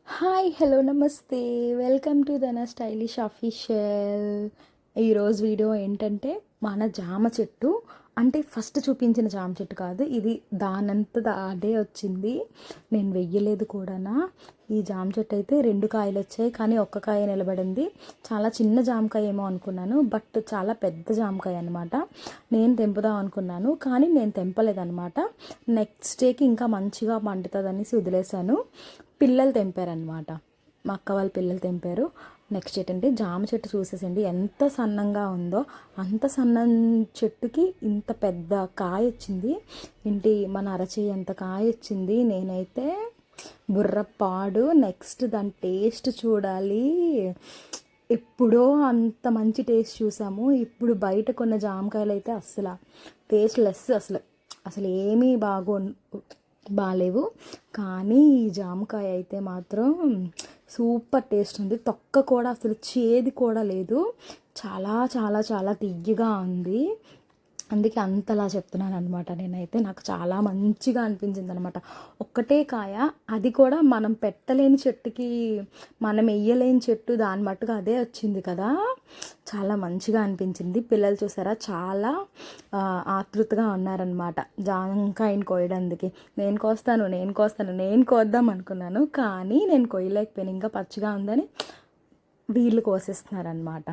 Hi hello నమస్తే welcome to ధన stylish official. ఈరోజు వీడియో ఏంటంటే మన జామ చెట్టు, అంటే ఫస్ట్ చూపించిన జామ చెట్టు కాదు ఇది, దానంతట అదే వచ్చింది. నేను వెయ్యలేదు కూడానా. ఈ జామ చెట్టు అయితే 2 కాయలు వచ్చాయి, కానీ ఒక్క కాయ నిలబడింది. చాలా చిన్న జామకాయ ఏమో అనుకున్నాను, బట్ చాలా పెద్ద జామకాయ అనమాట. నేను తెంపుదాం అనుకున్నాను, కానీ నేను తెంపలేదన్నమాట. నెక్స్ట్ డేకి ఇంకా మంచిగా పండుతుంది అనేసి వదిలేశాను. పిల్లలు తెంపారనమాట, మా అక్క వాళ్ళ పిల్లలు తెంపారు. నెక్స్ట్ ఏంటంటే జామ చెట్టు చూసేసండి ఎంత సన్నంగా ఉందో. అంత సన్న చెట్టుకి ఇంత పెద్ద కాయ వచ్చింది. ఏంటి మన అరచేయి అంత కాయ వచ్చింది. నేనైతే బుర్రపాడు. నెక్స్ట్ దాని టేస్ట్ చూడాలి. ఎప్పుడో అంత మంచి టేస్ట్ చూసాము, ఇప్పుడు బయట కొన్న జామకాయలు అయితే అస్సలు టేస్ట్ లెస్, అసలు అసలు ఏమీ బాగాలేవు. కానీ ఈ జామకాయ అయితే మాత్రం సూపర్ టేస్ట్ ఉంది. తొక్క కూడా అసలు చేదు కూడా లేదు. చాలా చాలా చాలా తియ్యగా ఉంది. అందుకే అంతలా చెప్తున్నాను అనమాట. నేనైతే నాకు చాలా మంచిగా అనిపించింది అనమాట. ఒక్కటే కాయ, అది కూడా మనం పెట్టలేని చెట్టుకి, మనం వెయ్యలేని చెట్టు, దాని మట్టుగా అదే వచ్చింది కదా. చాలా మంచిగా అనిపించింది. పిల్లలు చూసారా చాలా ఆతృతగా ఉన్నారనమాట జాంకాయని కోయడానికి. నేను కోద్దాం అనుకున్నాను, కానీ నేను కొయ్యలేకపోయాను. ఇంకా పచ్చిగా ఉందని వీళ్ళు కోసేస్తున్నారనమాట.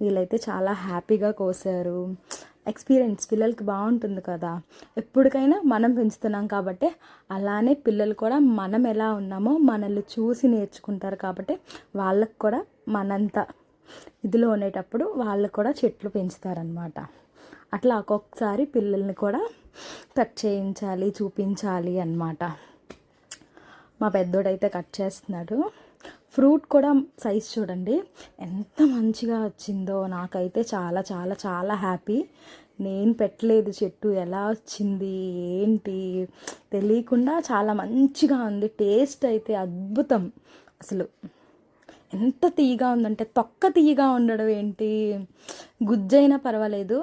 వీళ్ళైతే చాలా హ్యాపీగా కోసారు. ఎక్స్పీరియన్స్ పిల్లలకి బాగుంటుంది కదా. ఎప్పటికైనా మనం పెంచుతున్నాం కాబట్టి, అలానే పిల్లలు కూడా మనం ఎలా ఉన్నామో మనల్ని చూసి నేర్చుకుంటారు. కాబట్టి వాళ్ళకు కూడా మనంత ఇదిలో ఉండేటప్పుడు వాళ్ళు కూడా చెట్లు పెంచుతారనమాట. అట్లా ఒక్కొక్కసారి పిల్లల్ని కూడా కట్ చేయించాలి, చూపించాలి అన్నమాట. మా పెద్దోడైతే కట్ చేస్తున్నాడు. ఫ్రూట్ కూడా సైజ్ చూడండి ఎంత మంచిగా వచ్చిందో. నాకైతే చాలా చాలా చాలా హ్యాపీ. నేను పెట్టలేదు చెట్టు, ఎలా వచ్చింది ఏంటి తెలియకుండా చాలా మంచిగా ఉంది. టేస్ట్ అయితే అద్భుతం. అసలు ఎంత తీయగా ఉందంటే, తొక్క తీయగా ఉండడం ఏంటి, గుజ్జైనా పర్వాలేదు,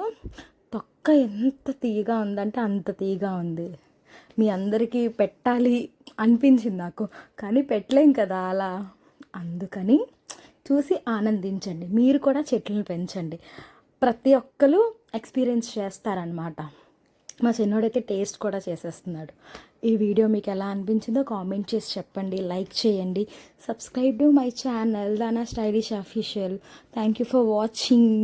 తొక్క ఎంత తీయగా ఉందంటే అంత తీయగా ఉంది. మీ అందరికీ పెట్టాలి అనిపించింది నాకు, కానీ పెట్టలేం కదా అలా. అందుకని చూసి ఆనందించండి. మీరు కూడా చెట్లను పెంచండి. ప్రతి ఒక్కరు ఎక్స్పీరియన్స్ చేస్తారనమాట. మా చిన్నోడైతే టేస్ట్ కూడా చేసేస్తున్నాడు. ఈ వీడియో మీకు ఎలా అనిపించిందో కామెంట్ చేసి చెప్పండి, లైక్ చేయండి, సబ్స్క్రైబ్ టు మై ఛానల్ ధన stylish official. Thank you for watching.